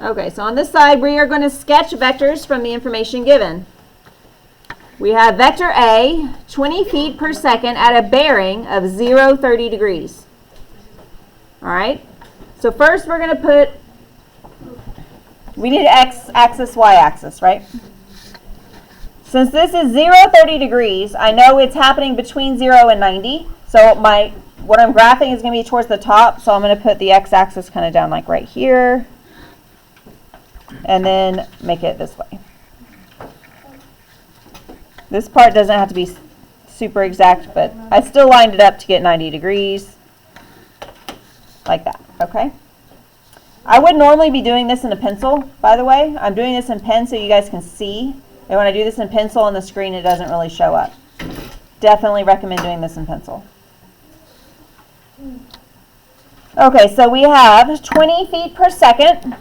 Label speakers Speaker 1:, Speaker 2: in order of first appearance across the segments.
Speaker 1: Okay, so on this side, we are going to sketch vectors from the information given. We have vector A, 20 feet per second at a bearing of 0, 30 degrees. All right, so first we're going to put, we need x-axis, y-axis, right? Since this is 0, 30 degrees, I know it's happening between 0 and 90. So what I'm graphing is going to be towards the top, so I'm going to put the x-axis kind of down like right here, and then make it this way. This part doesn't have to be super exact, but I still lined it up to get 90 degrees, like that, okay? I would normally be doing this in a pencil, by the way. I'm doing this in pen so you guys can see, and when I do this in pencil on the screen, it doesn't really show up. Definitely recommend doing this in pencil. Okay, so we have 20 feet per second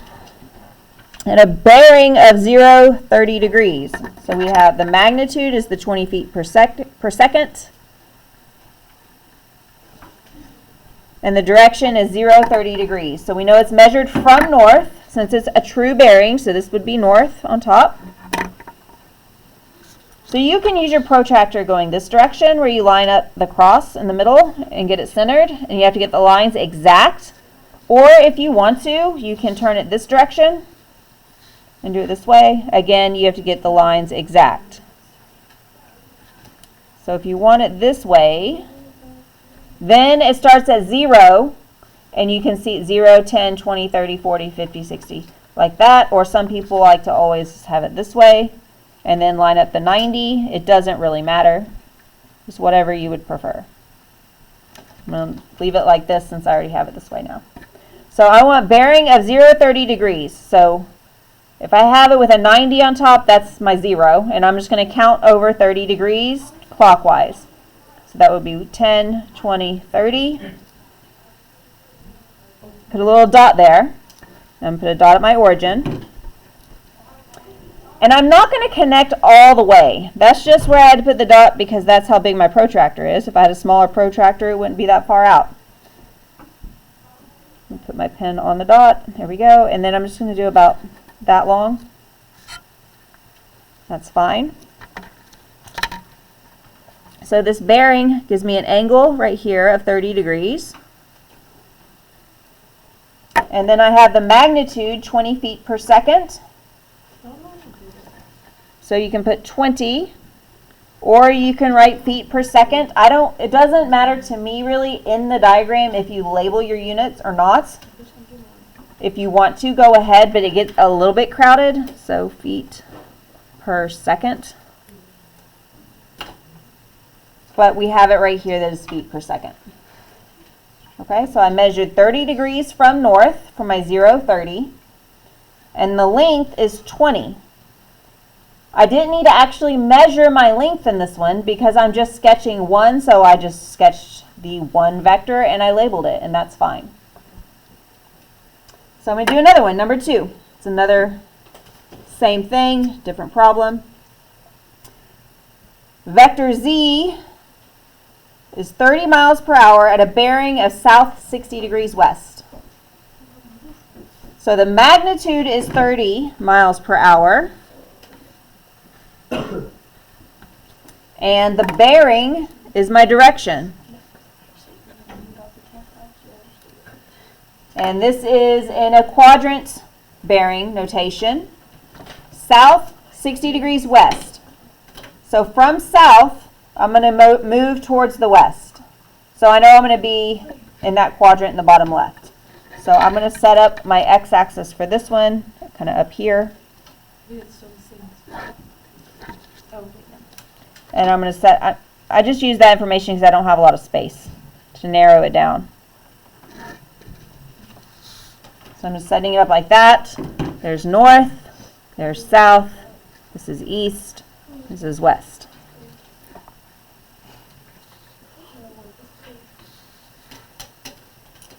Speaker 1: and a bearing of 0, 30 degrees. So we have the magnitude is the 20 feet per second. And the direction is 0, 30 degrees. So we know it's measured from north since it's a true bearing. So this would be north on top. So you can use your protractor going this direction where you line up the cross in the middle and get it centered. And you have to get the lines exact. Or if you want to, you can turn it this direction and do it this way. Again, you have to get the lines exact. So if you want it this way, then it starts at 0, and you can see 0, 10, 20, 30, 40, 50, 60, like that. Or some people like to always have it this way, and then line up the 90. It doesn't really matter. Just whatever you would prefer. I'm going to leave it like this since I already have it this way now. So I want bearing of 0, 30 degrees. So if I have it with a 90 on top, that's my 0. And I'm just going to count over 30 degrees clockwise. So that would be 10, 20, 30. Put a little dot there. And put a dot at my origin. And I'm not going to connect all the way. That's just where I had to put the dot because that's how big my protractor is. If I had a smaller protractor, it wouldn't be that far out. Put my pen on the dot. There we go. And then I'm just going to do about that long. That's fine. So this bearing gives me an angle right here of 30 degrees. And then I have the magnitude 20 feet per second. So you can put 20, or you can write feet per second. It doesn't matter to me really in the diagram if you label your units or not. If you want to, go ahead, but it gets a little bit crowded. So feet per second. But we have it right here that is feet per second. Okay, so I measured 30 degrees from north for my 0, 30. And the length is 20. I didn't need to actually measure my length in this one because I'm just sketching one, so I just sketched the one vector and I labeled it, and that's fine. So I'm going to do another one, number 2. It's another same thing, different problem. Vector Z is 30 miles per hour at a bearing of south 60 degrees west. So the magnitude is 30 miles per hour. And the bearing is my direction. And this is in a quadrant bearing notation. South 60 degrees west. So from south, I'm going to move towards the west. So I know I'm going to be in that quadrant in the bottom left. So I'm going to set up my x-axis for this one, kind of up here. And I'm going to set, I just use that information because I don't have a lot of space to narrow it down. So I'm just setting it up like that. There's north, there's south, this is east, this is west.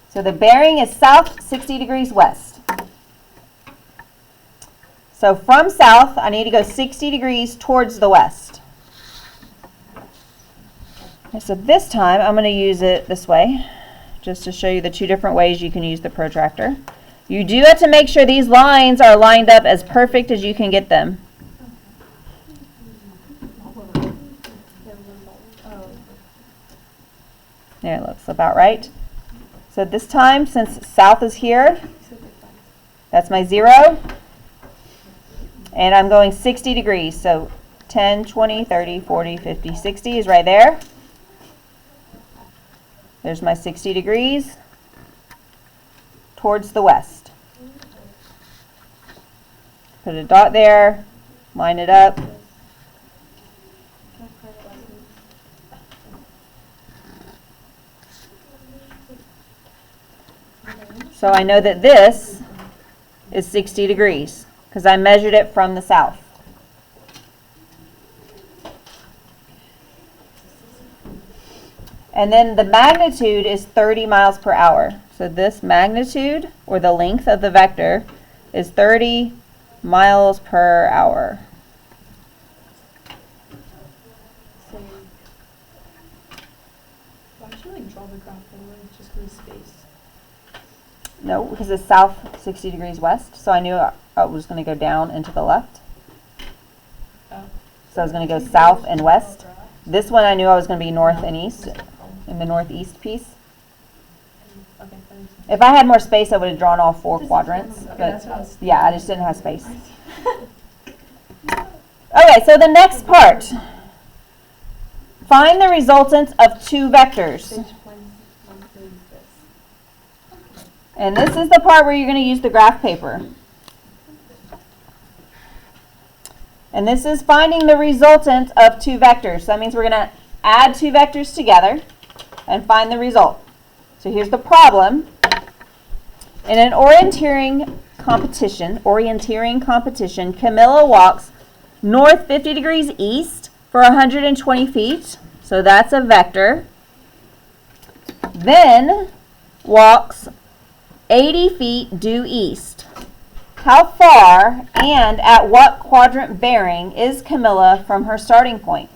Speaker 1: So the bearing is south 60 degrees west. So from south, I need to go 60 degrees towards the west. Okay, so this time I'm going to use it this way, just to show you the two different ways you can use the protractor. You do have to make sure these lines are lined up as perfect as you can get them. There, it looks about right. So this time, since south is here, that's my 0. And I'm going 60 degrees. So 10, 20, 30, 40, 50, 60 is right there. There's my 60 degrees towards the west. Put a dot there, line it up. So I know that this is 60 degrees because I measured it from the south. And then the magnitude is 30 miles per hour. So this magnitude, or the length of the vector, is 30 miles per hour.
Speaker 2: So, why should you draw the graph anyway? Just because of space.
Speaker 1: No, because it's south 60 degrees west, so I knew I was going to go down and to the left.
Speaker 2: Oh.
Speaker 1: So I was going to go south and west. This one I knew I was going to be north and east, in the northeast piece.
Speaker 2: Okay, that makes sense.
Speaker 1: If I had more space, I would have drawn all 4 quadrants.
Speaker 2: Okay,
Speaker 1: But
Speaker 2: that's what I was
Speaker 1: yeah, I just didn't have space. Okay, so the next part. Find the resultant of 2 vectors. And this is the part where you're going to use the graph paper. And this is finding the resultant of 2 vectors. So that means we're going to add 2 vectors together and find the result. So here's the problem. In an orienteering competition, Camilla walks north 50 degrees east for 120 feet. So that's a vector. Then walks 80 feet due east. How far and at what quadrant bearing is Camilla from her starting point?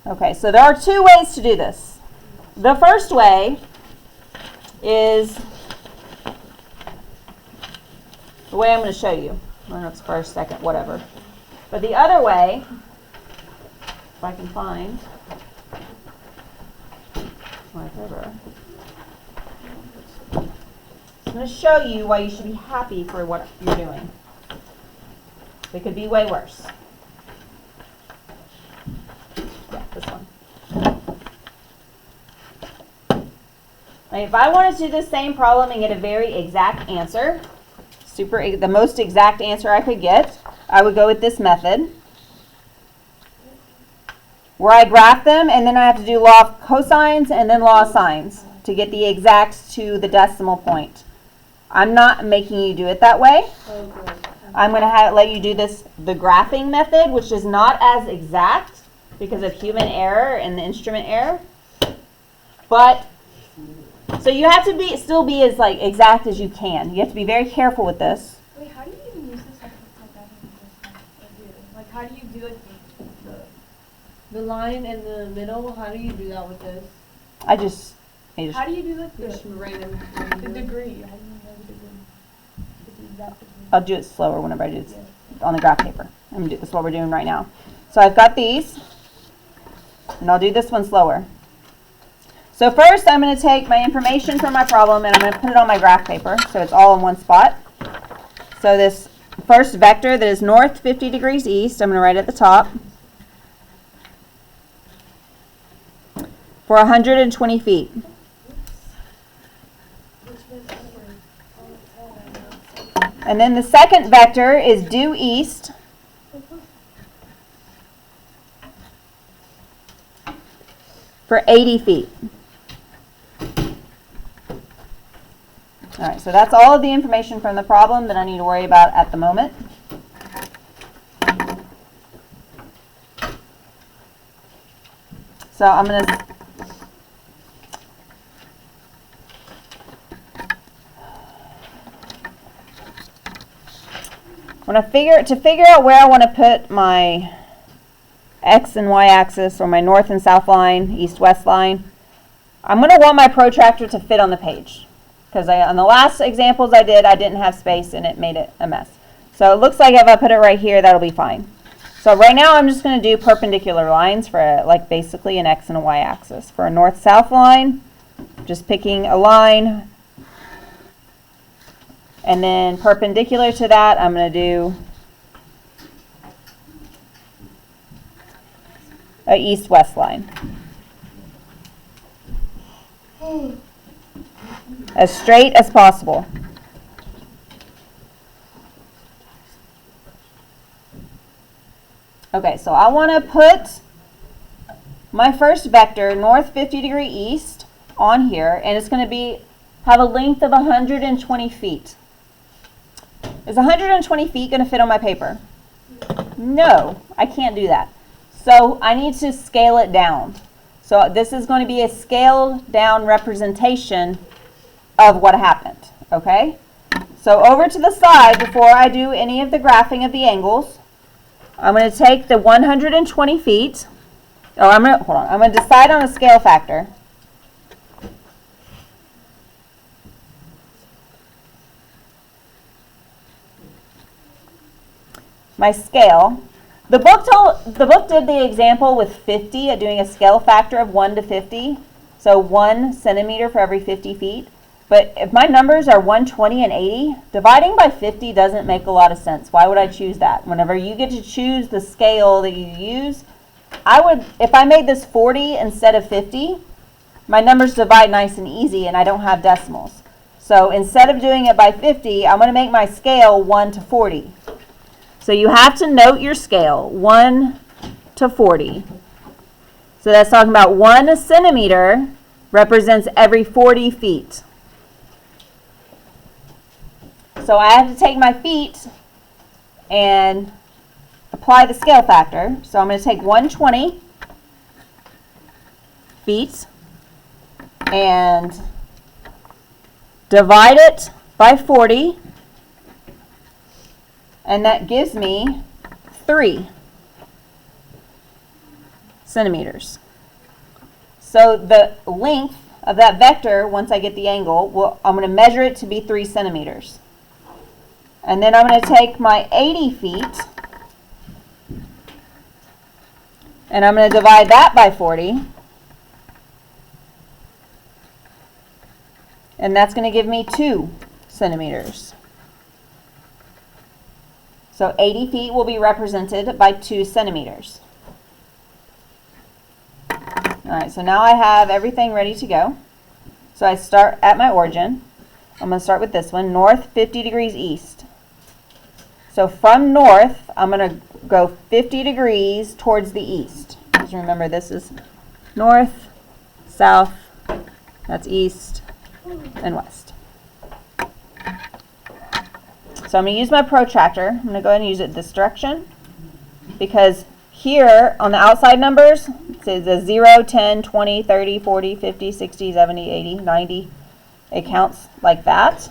Speaker 1: Okay, so there are 2 ways to do this. The first way is the way I'm going to show you. I don't know if it's first, second, whatever. But the other way, if I can find my paper, I'm going to show you why you should be happy for what you're doing. It could be way worse. Yeah, this one. Like if I wanted to do the same problem and get a very exact answer, the most exact answer I could get, I would go with this method, where I graph them and then I have to do law of cosines and then law of sines to get the exact to the decimal point. I'm not making you do it that way. I'm going to let you do the graphing method, which is not as exact because of human error and the instrument error. But so you have to still be as exact as you can. You have to be very careful with this.
Speaker 2: Wait, how do you even use this like how do you do it? The line in the middle. How do you do that with this?
Speaker 1: I just
Speaker 2: How do you do like the random the degree? How do you know the degree?
Speaker 1: I'll do it slower whenever I do it on the graph paper. I'm going to do this what we're doing right now. So I've got these, and I'll do this one slower. So first I'm going to take my information from my problem and I'm going to put it on my graph paper so it's all in one spot. So this first vector that is north 50 degrees east, I'm going to write at the top for 120 feet. And then the second vector is due east for 80 feet. All right, so that's all of the information from the problem that I need to worry about at the moment. So I'm going to figure out where I want to put my X and Y axis or my north and south line, east-west line, I'm going to want my protractor to fit on the page. because on the last examples I didn't have space and it made it a mess. So it looks like if I put it right here, that'll be fine. So right now I'm just going to do perpendicular lines for like basically an X and a Y axis. For a north-south line, just picking a line. And then perpendicular to that, I'm going to do a east-west line. As straight as possible. Okay, so I want to put my first vector, north 50 degree east, on here, and it's going to have a length of 120 feet. Is 120 feet going to fit on my paper? No, I can't do that. So I need to scale it down. So this is going to be a scaled down representation of what happened, okay? So over to the side, before I do any of the graphing of the angles, I'm going to take the 120 feet. Oh, I'm going to decide on a scale factor. My scale. The book did the example with 50 at doing a scale factor of 1 to 50. So 1 centimeter for every 50 feet. But if my numbers are 120 and 80, dividing by 50 doesn't make a lot of sense. Why would I choose that? Whenever you get to choose the scale that you use, if I made this 40 instead of 50, my numbers divide nice and easy and I don't have decimals. So instead of doing it by 50, I'm going to make my scale 1 to 40. So you have to note your scale, 1 to 40. So that's talking about 1 centimeter represents every 40 feet. So I have to take my feet and apply the scale factor. So I'm going to take 120 feet and divide it by 40. And that gives me 3 centimeters. So the length of that vector, once I get the angle, I'm going to measure it to be 3 centimeters. And then I'm going to take my 80 feet and I'm going to divide that by 40. And that's going to give me 2 centimeters. So 80 feet will be represented by 2 centimeters. All right, so now I have everything ready to go. So I start at my origin. I'm going to start with this one, north 50 degrees east. So from north, I'm going to go 50 degrees towards the east. Just remember, this is north, south, that's east, and west. So I'm going to use my protractor. I'm going to go ahead and use it this direction because here on the outside numbers, it says a 0, 10, 20, 30, 40, 50, 60, 70, 80, 90. It counts like that.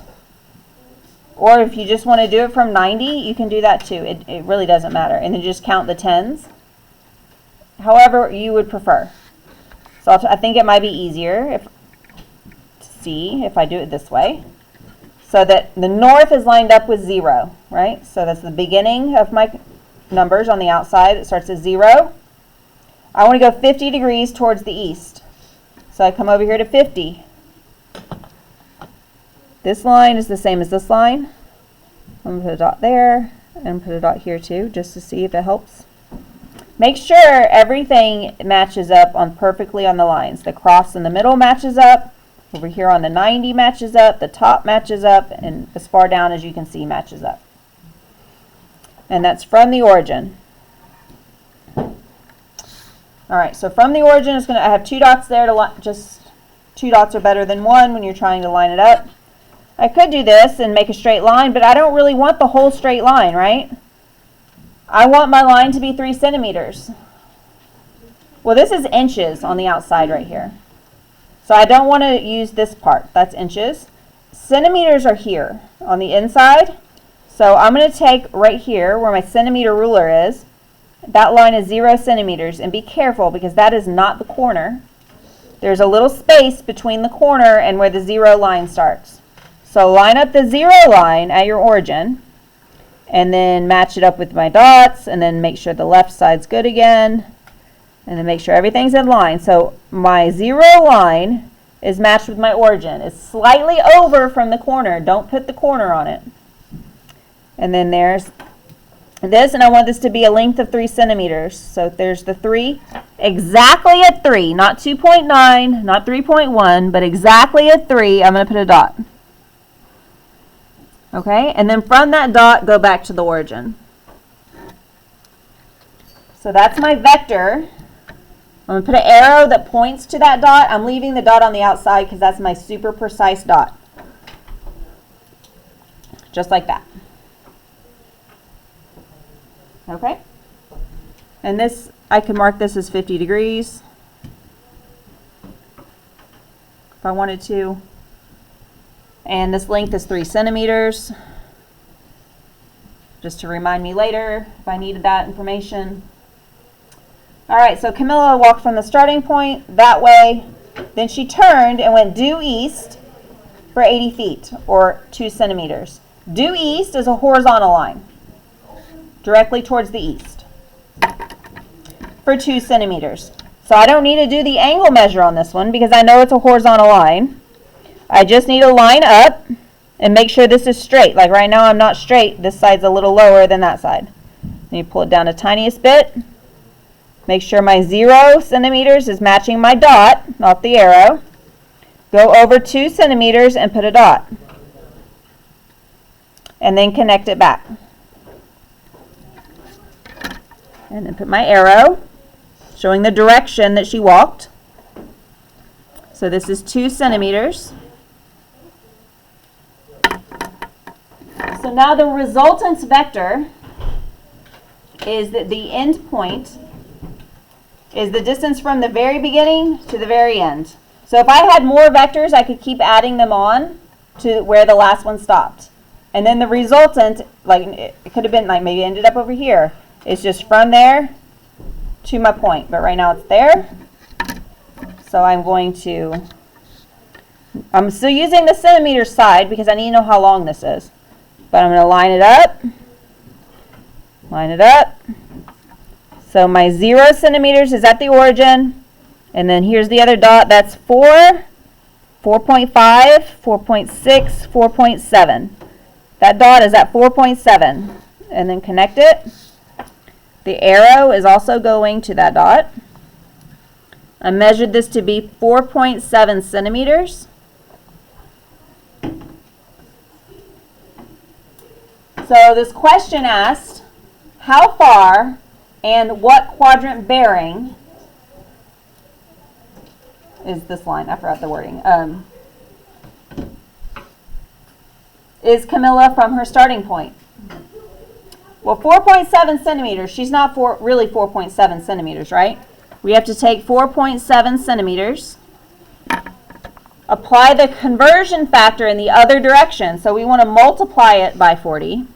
Speaker 1: Or if you just want to do it from 90, you can do that too. It really doesn't matter. And then just count the tens. However you would prefer. So I think it might be easier to see if I do it this way. So that the north is lined up with 0, right? So that's the beginning of my numbers on the outside. It starts at 0. I want to go 50 degrees towards the east. So I come over here to 50. This line is the same as this line. I'm going to put a dot there and put a dot here too, just to see if it helps. Make sure everything matches up perfectly on the lines. The cross in the middle matches up. Over here on the 90 matches up. The top matches up. And as far down as you can see matches up. And that's from the origin. Alright, so from the origin, I have 2 dots there. Just 2 dots are better than 1 when you're trying to line it up. I could do this and make a straight line, but I don't really want the whole straight line, right? I want my line to be 3 centimeters. Well, this is inches on the outside right here. So I don't want to use this part. That's inches. Centimeters are here on the inside. So I'm going to take right here where my centimeter ruler is. That line is 0 centimeters. And be careful because that is not the corner. There's a little space between the corner and where the 0 line starts. So line up the 0 line at your origin, and then match it up with my dots, and then make sure the left side's good again, and then make sure everything's in line. So my 0 line is matched with my origin. It's slightly over from the corner. Don't put the corner on it. And then there's this, and I want this to be a length of 3 centimeters. So there's the 3, exactly at 3, not 2.9, not 3.1, but exactly at 3, I'm going to put a dot. Okay, and then from that dot, go back to the origin. So that's my vector. I'm going to put an arrow that points to that dot. I'm leaving the dot on the outside because that's my super precise dot. Just like that. Okay? And this, I can mark this as 50 degrees if I wanted to. And this length is 3 centimeters. Just to remind me later if I needed that information. All right, so Camilla walked from the starting point that way. Then she turned and went due east for 80 feet, or 2 centimeters. Due east is a horizontal line, directly towards the east, for 2 centimeters. So I don't need to do the angle measure on this one because I know it's a horizontal line. I just need to line up and make sure this is straight. Like right now I'm not straight. This side's a little lower than that side. Then you pull it down the tiniest bit. Make sure my 0 centimeters is matching my dot, not the arrow. Go over 2 centimeters and put a dot. And then connect it back. And then put my arrow, showing the direction that she walked. So this is 2 centimeters. So now the resultant vector is that the end point is the distance from the very beginning to the very end. So if I had more vectors, I could keep adding them on to where the last one stopped. And then the resultant, like it could have been like maybe ended up over here. It's just from there to my point. But right now it's there. So I'm still using the centimeter side because I need to know how long this is. But I'm going to line it up. Line it up. So my 0 centimeters is at the origin, and then here's the other dot. That's 4, 4.5, 4.6, 4.7. That dot is at 4.7, and then connect it. The arrow is also going to that dot. I measured this to be 4.7 centimeters. So this question asked, how far and what quadrant bearing is this line? I forgot the wording. Is Camilla from her starting point? Well, 4.7 centimeters. She's not really 4.7 centimeters, right? We have to take 4.7 centimeters, apply the conversion factor in the other direction. So we want to multiply it by 40.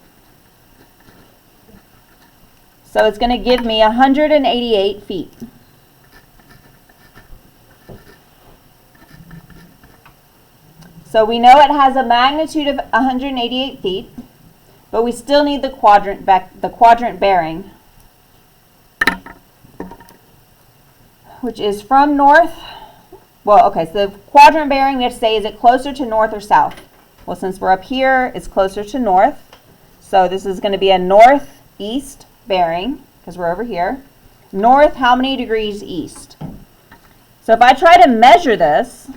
Speaker 1: So it's going to give me 188 feet. So we know it has a magnitude of 188 feet, but we still need the quadrant bearing, which is from north. Well, okay, so the quadrant bearing we have to say, is it closer to north or south? Well, since we're up here, it's closer to north. So this is going to be a northeast bearing, because we're over here. North, how many degrees east? So if I try to measure this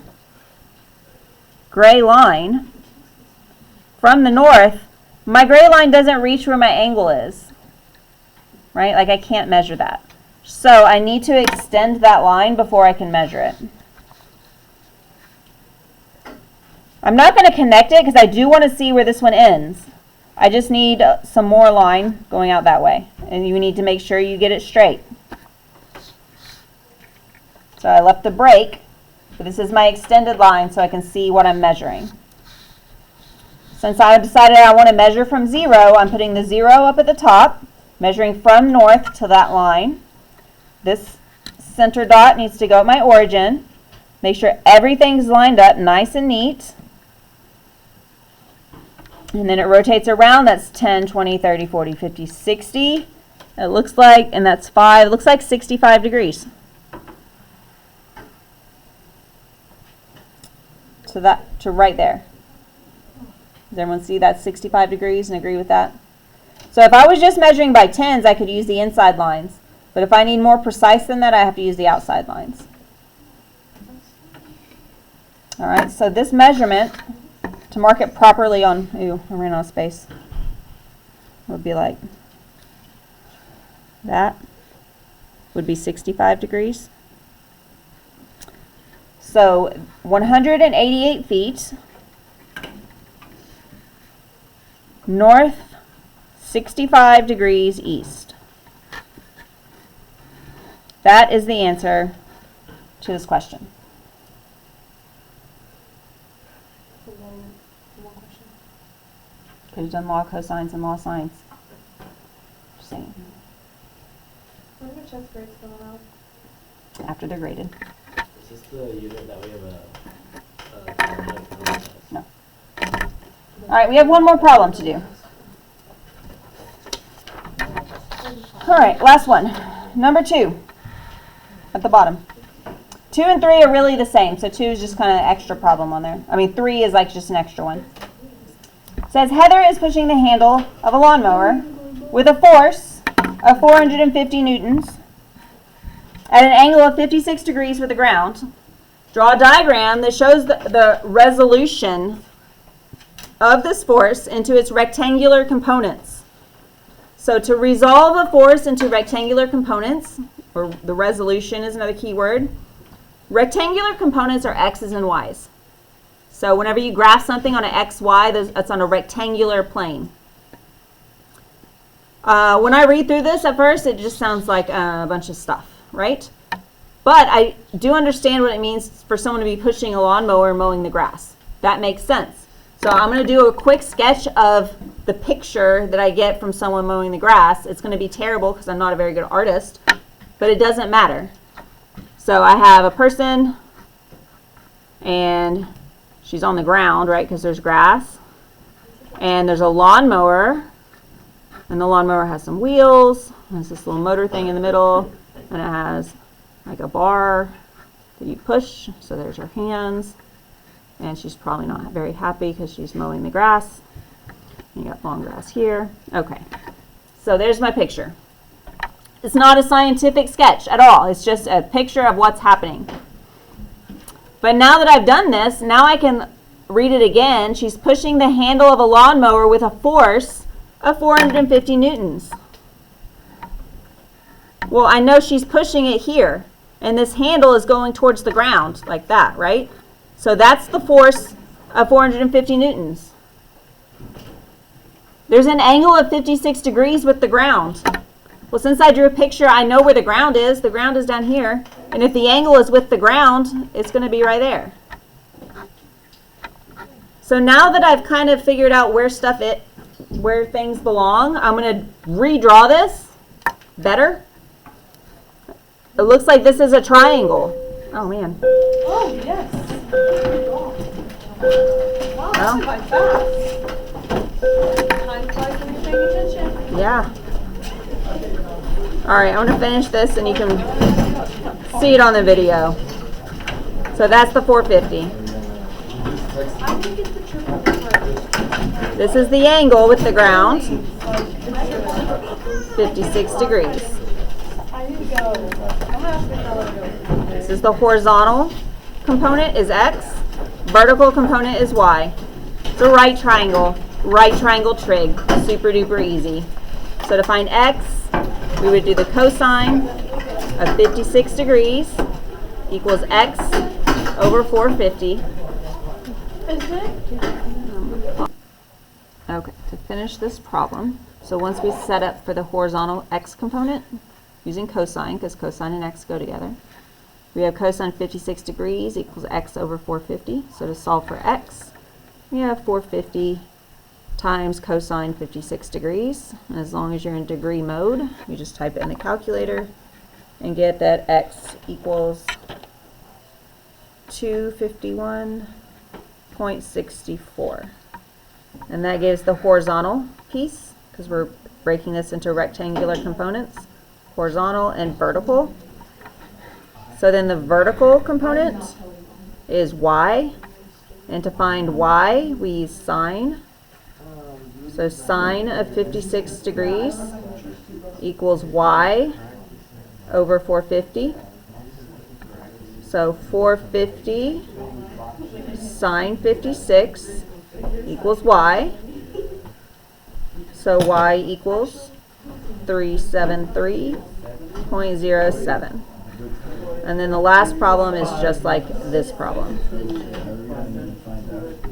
Speaker 1: gray line from the north, my gray line doesn't reach where my angle is, right? Like I can't measure that. So I need to extend that line before I can measure it. I'm not going to connect it because I do want to see where this one ends. I just need some more line going out that way. And you need to make sure you get it straight. So I left the break, but this is my extended line so I can see what I'm measuring. Since I decided I want to measure from 0, I'm putting the 0 up at the top, measuring from north to that line. This center dot needs to go at my origin. Make sure everything's lined up nice and neat. And then it rotates around. That's 10, 20, 30, 40, 50, 60. It looks like, and that's 5. It looks like 65 degrees. So that, to right there. Does everyone see that's 65 degrees and agree with that? So if I was just measuring by tens, I could use the inside lines. But if I need more precise than that, I have to use the outside lines. All right, so this measurement, to mark it properly on, ooh, I ran out of space, would be like that, would be 65 degrees. So 188 feet, north, 65 degrees east. That is the answer to this question. Could have done law cosines and law sines. Just saying.
Speaker 2: When are the chest grades going out?
Speaker 1: After they're graded.
Speaker 3: Is this the unit that we have a
Speaker 1: No. All right, we have one more problem to do. All right, last one. Number 2 at the bottom. 2 and 3 are really the same, so 2 is just kind of an extra problem on there. I mean, 3 is like just an extra one. It says Heather is pushing the handle of a lawnmower with a force of 450 newtons at an angle of 56 degrees with the ground. Draw a diagram that shows the resolution of this force into its rectangular components. So to resolve a force into rectangular components, or the resolution is another key word, rectangular components are x's and y's. So whenever you graph something on an xy, that's on a rectangular plane. When I read through this at first, it just sounds like a bunch of stuff, right? But I do understand what it means for someone to be pushing a lawnmower and mowing the grass. That makes sense. So I'm going to do a quick sketch of the picture that I get from someone mowing the grass. It's going to be terrible because I'm not a very good artist, but it doesn't matter. So I have a person, and she's on the ground, right, because there's grass. And there's a lawnmower, and the lawnmower has some wheels. There's this little motor thing in the middle, and it has like a bar that you push. So there's her hands. And she's probably not very happy because she's mowing the grass. You got long grass here. Okay, so there's my picture. It's not a scientific sketch at all. It's just a picture of what's happening. But now that I've done this, now I can read it again. She's pushing the handle of a lawnmower with a force of 450 newtons. Well, I know she's pushing it here, and this handle is going towards the ground like that, right? So that's the force of 450 newtons. There's an angle of 56 degrees with the ground. Well, since I drew a picture, I know where the ground is. The ground is down here. And if the angle is with the ground, it's going to be right there. So now that I've kind of figured out where things belong, I'm going to redraw this better. It looks like this is a triangle. Oh, man.
Speaker 2: Oh, yes. Wow,
Speaker 1: Well,
Speaker 2: that's fast. Time flies when you're paying attention.
Speaker 1: yeah. All right, I'm going to finish this and you can see it on the video. So that's the 450.
Speaker 2: I think it's the triple difference.
Speaker 1: This is the angle with the ground, 56 degrees.
Speaker 2: I need to go. I'm gonna ask Michelle to go.
Speaker 1: This is the horizontal component is x, vertical component is y. It's a right triangle trig, super duper easy. So to find x, we would do the cosine of 56 degrees equals x over 450.
Speaker 2: Is it?
Speaker 1: Okay, to finish this problem, so once we set up for the horizontal x component, using cosine, because cosine and x go together, we have cosine 56 degrees equals x over 450. So to solve for x, we have 450 times cosine 56 degrees. And as long as you're in degree mode, you just type it in the calculator and get that x equals 251.64. And that gives the horizontal piece, because we're breaking this into rectangular components, horizontal and vertical. So then the vertical component is y, and to find y, we use sine. So sine of 56 degrees equals y over 450. So 450 sine 56 equals y. So y equals 373.07. And then the last problem is just like this problem.